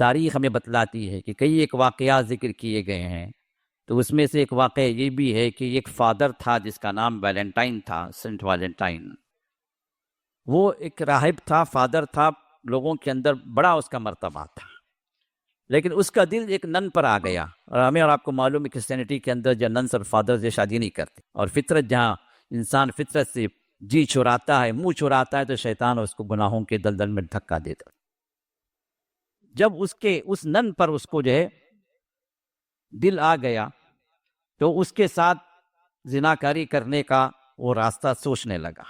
تاریخ ہمیں بتلاتی ہے کہ کئی ایک واقعات ذکر کیے گئے ہیں، تو اس میں سے ایک واقعہ یہ بھی ہے کہ ایک فادر تھا جس کا نام ویلنٹائن تھا، سینٹ ویلنٹائن۔ وہ ایک راہب تھا، فادر تھا، لوگوں کے اندر بڑا اس کا مرتبہ تھا، لیکن اس کا دل ایک نن پر آ گیا۔ اور ہمیں اور آپ کو معلوم ہے کرسچینٹی کے اندر جو ننس اور فادر شادی نہیں کرتے، اور فطرت جہاں انسان فطرت سے جی چراتا ہے، منہ چراتا ہے، تو شیطان اس کو گناہوں کے دلدل میں دھکا دیتا۔ جب اس نن پر اس کو جو ہے دل آ گیا، تو اس کے ساتھ زناکاری کرنے کا وہ راستہ سوچنے لگا،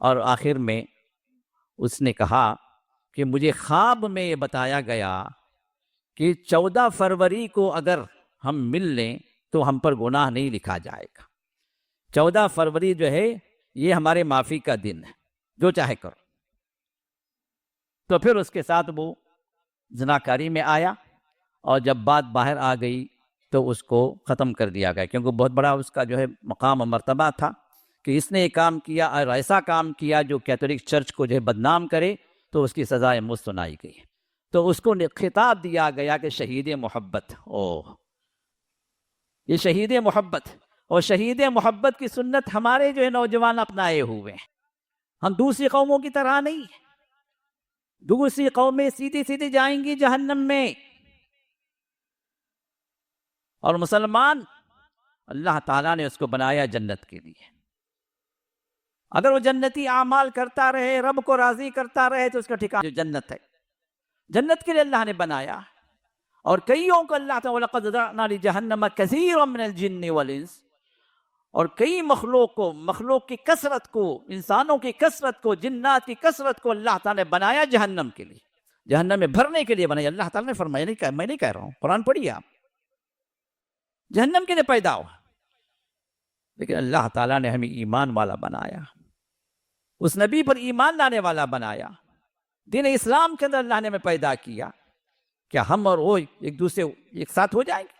اور آخر میں اس نے کہا کہ مجھے خواب میں یہ بتایا گیا کہ 14 فروری کو اگر ہم مل لیں تو ہم پر گناہ نہیں لکھا جائے گا۔ 14 فروری جو ہے یہ ہمارے معافی کا دن ہے، جو چاہے کرو۔ تو پھر اس کے ساتھ وہ زناکاری میں آیا، اور جب بات باہر آ گئی تو اس کو ختم کر دیا گیا، کیونکہ بہت بڑا اس کا جو ہے مقام و مرتبہ تھا کہ اس نے ایک کام کیا اور ایسا کام کیا جو کیتھولک چرچ کو جو ہے بدنام کرے، تو اس کی سزائے موت سنائی گئی۔ تو اس کو خطاب دیا گیا کہ شہید محبت، یہ شہید محبت، اور شہید محبت کی سنت ہمارے جو ہے نوجوان اپنائے ہوئے ہیں۔ ہم دوسری قوموں کی طرح نہیں، دوسری قومیں سیدھی سیدھی جائیں گی جہنم میں، اور مسلمان اللہ تعالیٰ نے اس کو بنایا جنت کے لیے۔ اگر وہ جنتی اعمال کرتا رہے، رب کو راضی کرتا رہے، تو اس کا ٹھکانہ جنت ہے۔ جنت کے لیے اللہ نے بنایا، اور کئیوں کو اللہ تعالیٰ وَلَقَدْ ذَرَأْنَا لِجَهَنَّمَ كَثِيرًا مِنَ الْجِنِّ وَالْإِنسِ، اور کئی مخلوق کی کثرت کو، انسانوں کی کثرت کو، جنات کی کثرت کو اللہ تعالیٰ نے بنایا جہنم کے لیے، جہنم میں بھرنے کے لیے بنایا۔ اللہ تعالیٰ نے فرمایا، میں نہیں کہہ رہا ہوں، قرآن پڑھیے آپ، جہنم کے لیے پیدا ہوا، لیکن اللہ تعالیٰ نے ہمیں ایمان والا بنایا، اس نبی پر ایمان لانے والا بنایا، دین اسلام کے اندر اللہ نے ہمیں پیدا کیا۔ کیا ہم اور وہ ایک دوسرے ایک ساتھ ہو جائیں گے؟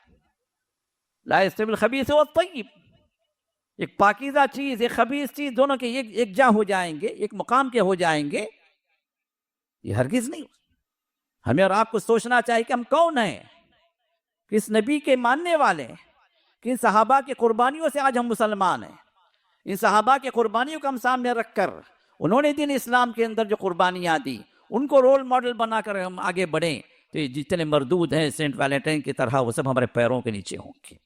لا یستوی الخبیث والطیب، ایک پاکیزہ چیز، ایک خبیث چیز، دونوں کے ایک جا ہو جائیں گے، ایک مقام کے ہو جائیں گے؟ یہ ہرگز نہیں۔ ہمیں اور آپ کو سوچنا چاہیے کہ ہم کون ہیں، کس نبی کے ماننے والے ہیں، کن صحابہ کی قربانیوں سے آج ہم مسلمان ہیں۔ ان صحابہ کی قربانیوں کو ہم سامنے رکھ کر، انہوں نے دین اسلام کے اندر جو قربانیاں دی، ان کو رول ماڈل بنا کر ہم آگے بڑھیں، تو یہ جتنے مردود ہیں سینٹ ویلنٹائن کی طرح، وہ سب ہمارے پیروں کے نیچے ہوں گے۔